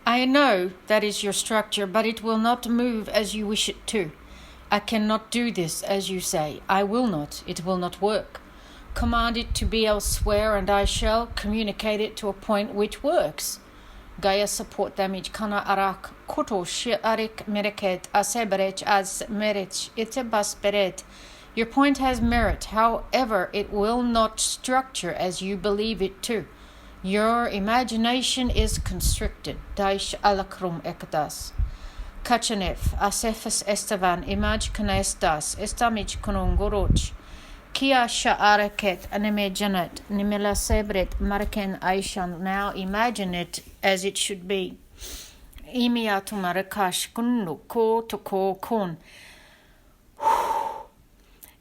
I know that is your structure, but it will not move as you wish it to. I cannot do this, as you say. I will not. It will not work. Command it to be elsewhere, and I shall communicate it to a point which works. Gaia support damage kana arak koto arik mereket aseberech as merech itebasperet. Your point has merit, however, it will not structure as you believe it to. Your imagination is constricted. Daish alakrum ekdas. Kachanev, asefes estavan, imaj kanestas, estamij konongoroch. Kia sha'araket animejanet, nimela sebret marken aishan. Now imagine it as it should be. Imiatu marakash kunnu ko to ko kun.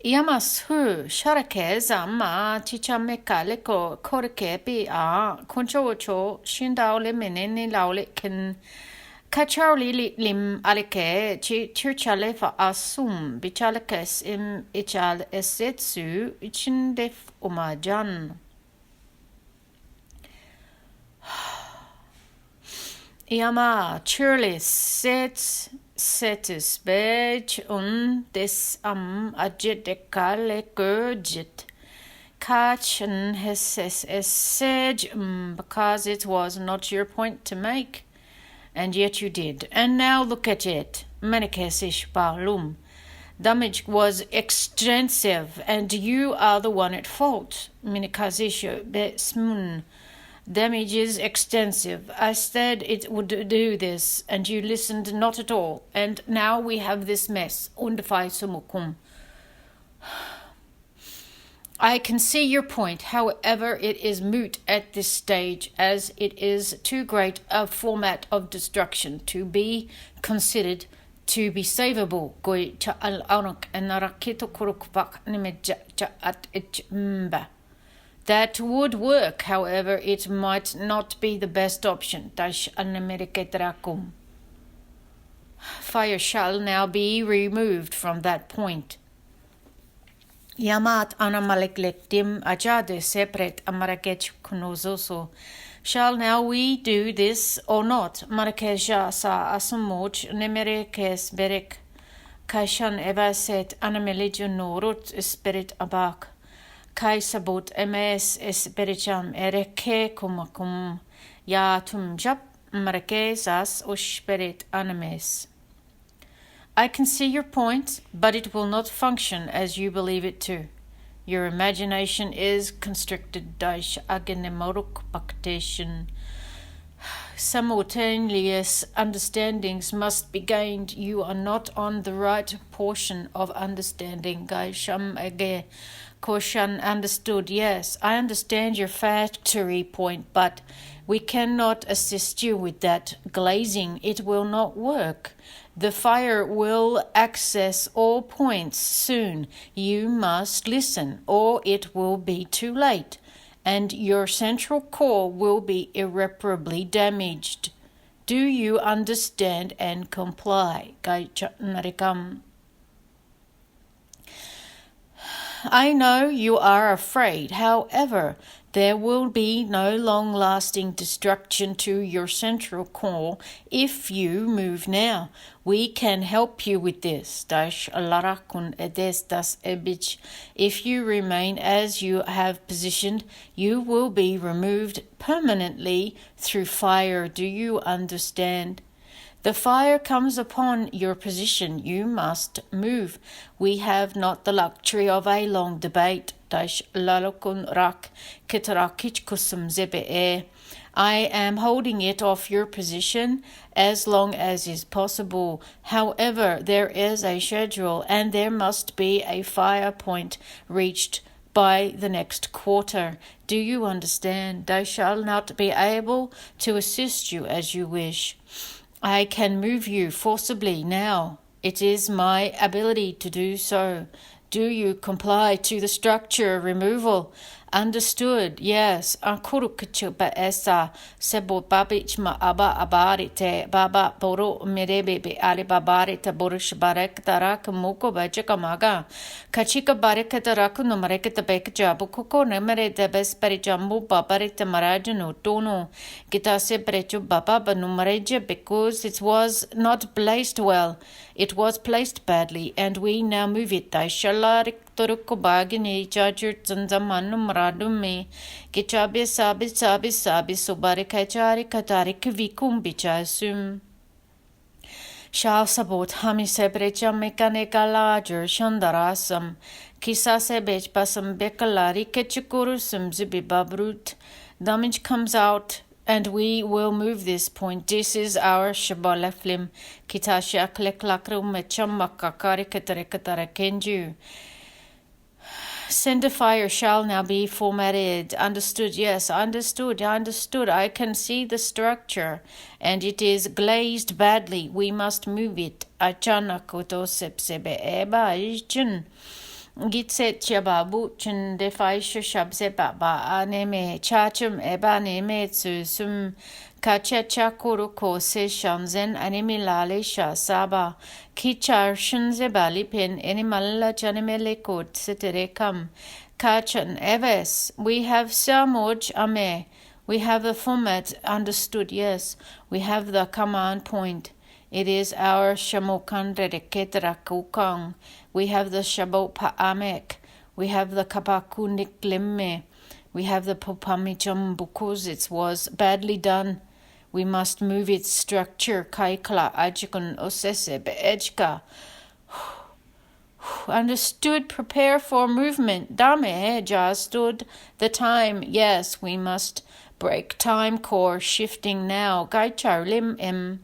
Iamas hu sharakez ama chichameka leko korke bi a conchocho shindao liminini laulit kin. Kacharli lim alike chirchale fa asum bichalakes im ichal esetsu ichindef umajan. Iama churlis setus bej des ajedekale gurjit. Kachan heses esej because it was not your point to make. And yet you did. And now look at it. Manikesish balum. Damage was extensive, and you are the one at fault. Minikazisho besmun. Damage is extensive. I said it would do this, and you listened not at all. And now we have this mess. Undafai sumukum. I can see your point, however, it is moot at this stage, as it is too great a format of destruction to be considered to be savable. That would work, however, it might not be the best option. Fire shall now be removed from that point. Yamat anamalektim ajade sepret amarakech kunozoso. Shall now we do this or not? Marakeja sa asamuch nemerekes berek. Kaishan evaset anameligio norut spirit abak. Kaisabot ms espericham ereke kumakum. Ya tumjap marakezas uspirit animes. I can see your point, but it will not function as you believe it to. Your imagination is constricted. Daish agenemoruk paktation. Simultaneous understandings must be gained. You are not on the right portion of understanding. Gaisham age koshan understood. Yes, I understand your factory point, but we cannot assist you with that. Glazing, it will not work. The fire will access all points soon. You must listen, or it will be too late, and your central core will be irreparably damaged. Do you understand and comply? I know you are afraid. However, there will be no long-lasting destruction to your central core if you move now. We can help you with this. If you remain as you have positioned, you will be removed permanently through fire. Do you understand? The fire comes upon your position. You must move. We have not the luxury of a long debate. I am holding it off your position as long as is possible. However, there is a schedule, and there must be a fire point reached by the next quarter. Do you understand? I shall not be able to assist you as you wish. I can move you forcibly now. It is my ability to do so. Do you comply to the structure removal? Understood, yes. Ankurukuchu ba esa sebo babich ma aba abarite baba boro merebe be ali babarita borush barek tarak muko bajikamaga. Kachika bareka taraku no mareketa bekja bukuko nemere de besperi jambu babarita marajano tono. Kita se prechu baba banumareja because it was not placed well. It was placed badly, and we now move it. I shall Toruko bagini charger zanzamanum radume kichabe sabi sobare kachari katarik vikum bichasum. Shall sabot hami sebrecha mekanika larger shandarasam kisa sebech basam bekalari kechukurusum zubibabrut. Damage comes out, and we will move this point. This is our shabaleflim kitasha kleklakrum mechamakakari katarekatara kenju. Sender fire shall now be formatted. Understood, yes, understood. I can see the structure, and it is glazed badly. We must move it. Achanakoto sepsebe eba ichin. Gitset chababu chen defaisha shabse baba aneme chachum eba neme tsusum kacha chakuruko se shamzen anime lale sha saba kichar shinze bali pen animala chanimele kot seterekam kachan eves. We have saahmuug amaay. We have the format. Understood, yes. We have the command point. It is our sha'mu kandra ketara kukang. We have the shabot pa'amek. We have the kapakunik limme. We have the popamichum because it was badly done. We must move its structure. Kaikla ajikun osese be'ejka. Understood. Prepare for movement. Dame stood the time. Yes, we must break time core shifting now. Gaichar lim em.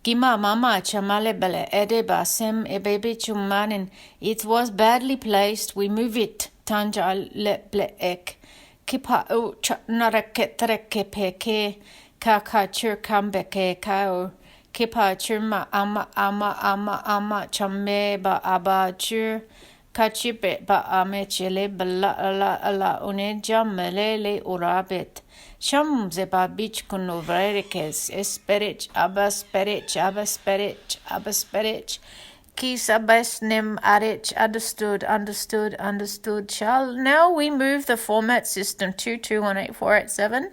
Gima mama chamalebele edeba sem ebebe chumanin. It was badly placed. We move it. Tanja leble ek. Kipa u nareketreke peke. Kakachur kambeke kao. Kipa churma ama chameba abachur. Kachipe ba amechele bala ala uneja melele urabet. Sham zeba beach kunovrerikes esperich abasperich kis abesnim arich. Understood. Shall now we move the format system 2218487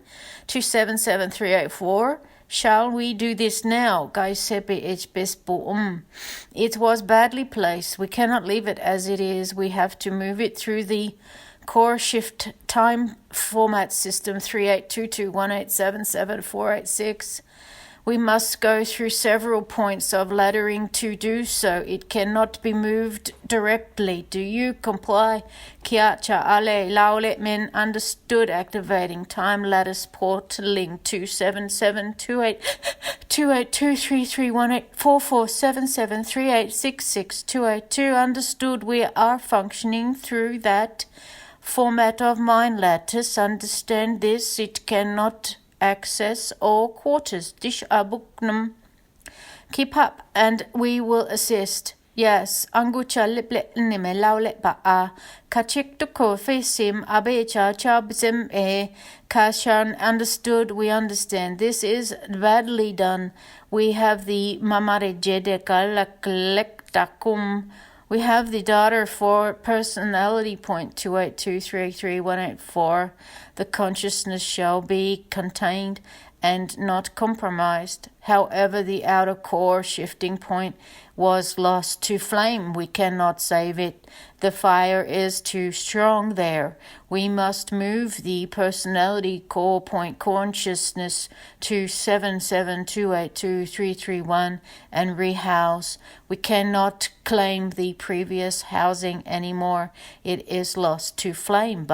277384. Shall we do this now? It was badly placed. We cannot leave it as it is. We have to move it through the core shift time format system 382218774886. We must go through several points of lettering to do so. It cannot be moved directly. Do you comply? Kiacha alay laulit min. Understood. Activating time lattice portaling 2772828331844773866 Understood. We are functioning through that format of mind lattice. Understand this. It cannot access all quarters. Dish abuknum. Keep up, and we will assist. Yes. Angucha liple nime laulit ba'a. Kachik to kofe sim abe cha bzim e. Kashan. Understood. We understand. This is badly done. We have the mamare jedeka laklektakum. We have the daughter for personality point 282333184. The consciousness shall be contained and not compromised. However, the outer core shifting point was lost to flame. We cannot save it. The fire is too strong there. We must move the personality core point consciousness to 772823331 and rehouse. We cannot claim the previous housing anymore. It is lost to flame.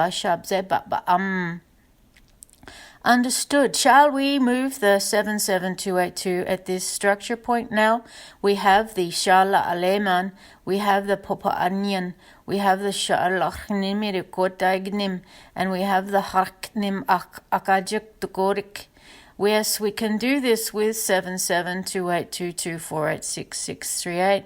Understood. Shall we move the 77282 at this structure point now? We have the Shala Aleman, we have the Popa Onion, we have the Shalachnimirekotagnim, and we have the Harknim Akajak Tukorik. Yes, we can do this with 772822486638.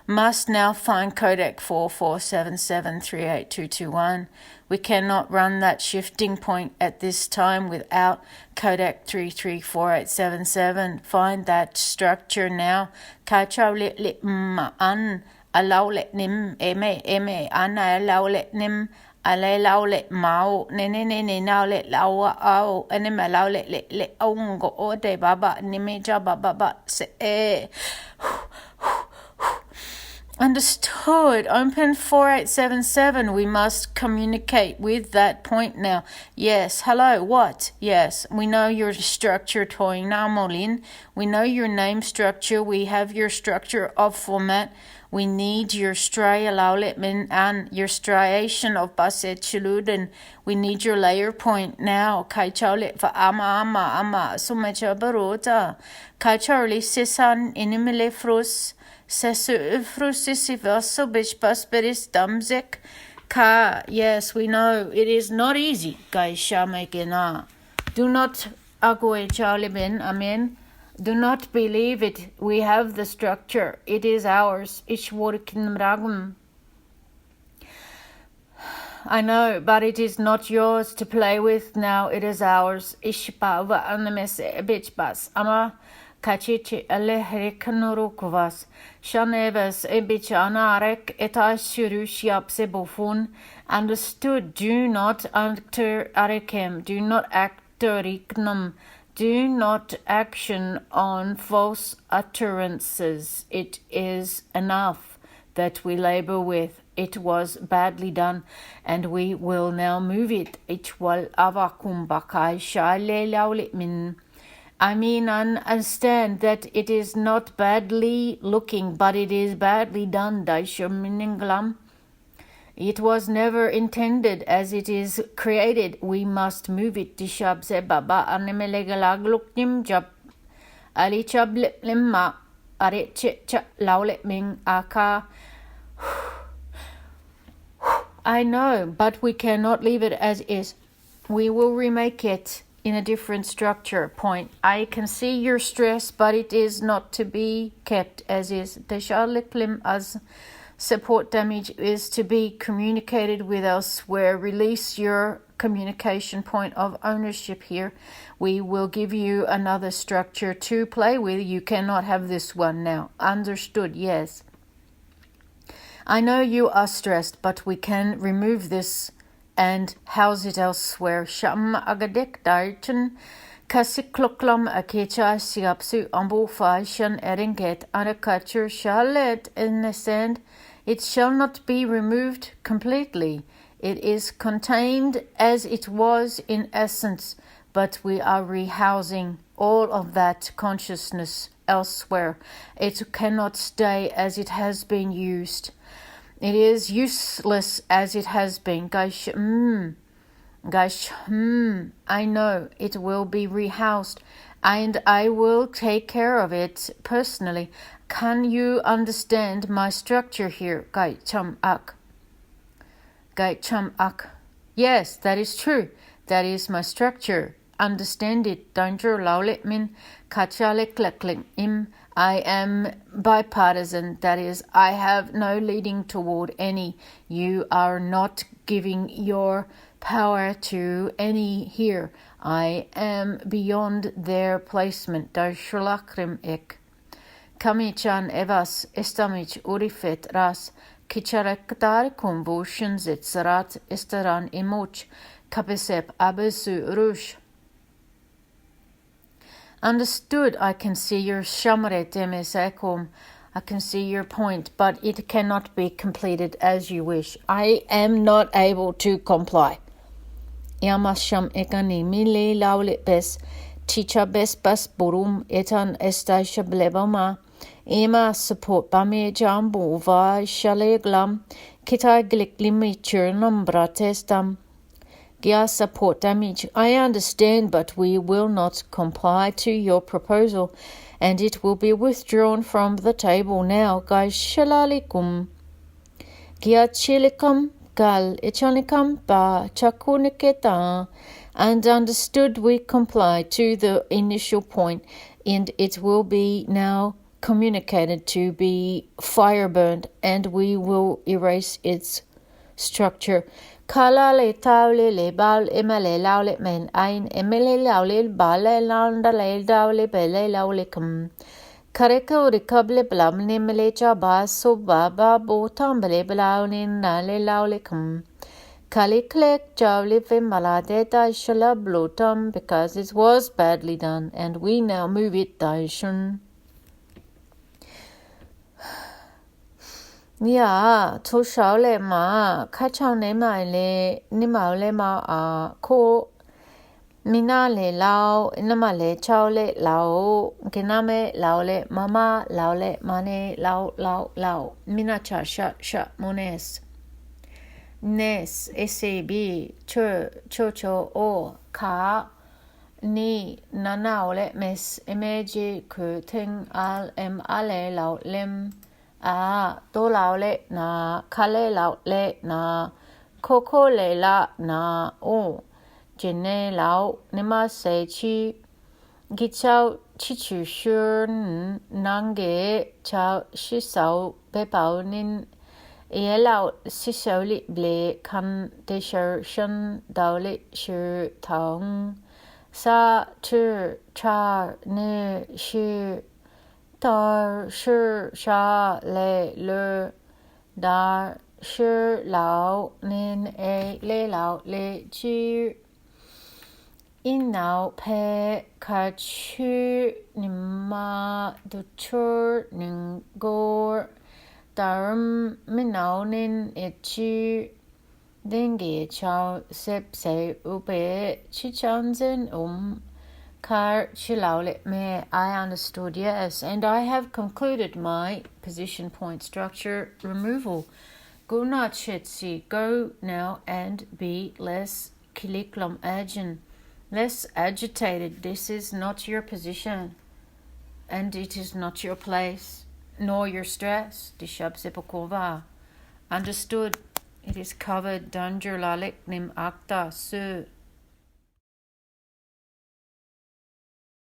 Must now find codec 4477382221. We cannot run that shifting point at this time without codec 334877. Find that structure now. Ka chau lit lit ma an laulit nim eme ana laulit nim alay laulit mau ne laulit lawa au anima laulit lit ongo ode baba nimeja baba se Understood. Open 4877. We must communicate with that point now. Yes. Hello. What? Yes. We know your structure, Toing Namolin. We know your name structure. We have your structure of format. We need your straey laulit min and your striation of baset chiluden. We need your layer point now. Kai chaulit for ama sumacha barota. Kai charli sisan inimile frus. Yes, we know it is not easy. Do not amen. Do not believe it. We have the structure. It is ours. I know, but it is not yours to play with now. It is ours. Kachichi alehrikanurukvas Shaneves ebichanarek etashurushiapsebofun. Understood. Do not actor arekem. Do not actoriknum. Do not action on false utterances. It is enough that we labor with. It was badly done, and we will now move it. Itwal avakum bakai shale laulit min. I mean, understand that it is not badly looking, but it is badly done. It was never intended as it is created. We must move it. I know, but we cannot leave it as is. We will remake it in a different structure point. I can see your stress, but it is not to be kept as is. As support damage is to be communicated with elsewhere. Release your communication point of ownership here. We will give you another structure to play with. You cannot have this one now. Understood? Yes. I know you are stressed, but we can remove this and house it elsewhere. Sha'mu agadek darchen kasikloklam akecha siapsu ambu fashion eringet anaculture shalet in the sand. It shall not be removed completely. It is contained as it was in essence, but we are rehousing all of that consciousness elsewhere. It cannot stay as it has been used. It is useless as it has been. I know it will be rehoused, and I will take care of it personally. Can you understand my structure here? Yes, that is true. That is my structure. Understand it. Danger laulit min kachalek im. I am bipartisan, that is, I have no leading toward any. You are not giving your power to any here. I am beyond their placement. Darshulakrim ek. Kamichan evas estamich urifet ras. Kicharektar convulsions etzarat estaran imoch. Kabesep abesu rush. Understood. I can see your shamre temesekom. I can see your point, but it cannot be completed as you wish. I am not able to comply. Yamasham ekani mile laulit bes. Chicha bes bas burum etan estasha blebama. Ema support bame jambu va shaleglam. Kita gliklimi churnum bratestam. Support damage. I understand, but we will not comply to your proposal, and it will be withdrawn from the table now. Guys, shalalikum. Gia chilikam gal echanikam ba chakuniketa. And understood, we comply to the initial point, and it will be now communicated to be fire burned, and we will erase its Structure. Kala le taule le bal emale laulit men ein emele laulil bale landa le daule bele laulicum. Kareka urikable blam nimele jaba so baba botambale blaunin nale laulicum. Kaliklik jawli malade daishala blotam because it was badly done, and we now move it daishun. Yeah, to shao le ma, kachao ne ma le, ni ma le ma ko mina le lao, inama le chao le lao, kiname lao le mama, lao le mane, lao, mina cha sha mones. Nes, sab, cho, o, ka, ni, nanao le mes, emeji, ku, ting, al, ale, lao, lem, to lao le na, kale lao le na, koko le la na, o, jine lao, nima se chi, gichao, chichu shun, nange, chao, shisao, bepao nin, lao sisao li ble kan de shan dao li shu tong sa tu cha ne shu tar shu sha le dar shu lao nin le lao le chi in now pe ka chu nima du chur ning gor Darum minaunin ichi dingi chao sip se ube chichanzen kar chilaulit me. I understood, yes, and I have concluded my position point structure removal. Guna chitsi, go now and be less kiliklam agin, less agitated. This is not your position, and it is not your place. Nor your stress, dishab sepokova. Understood, it is covered, danjur lalik nim akta su.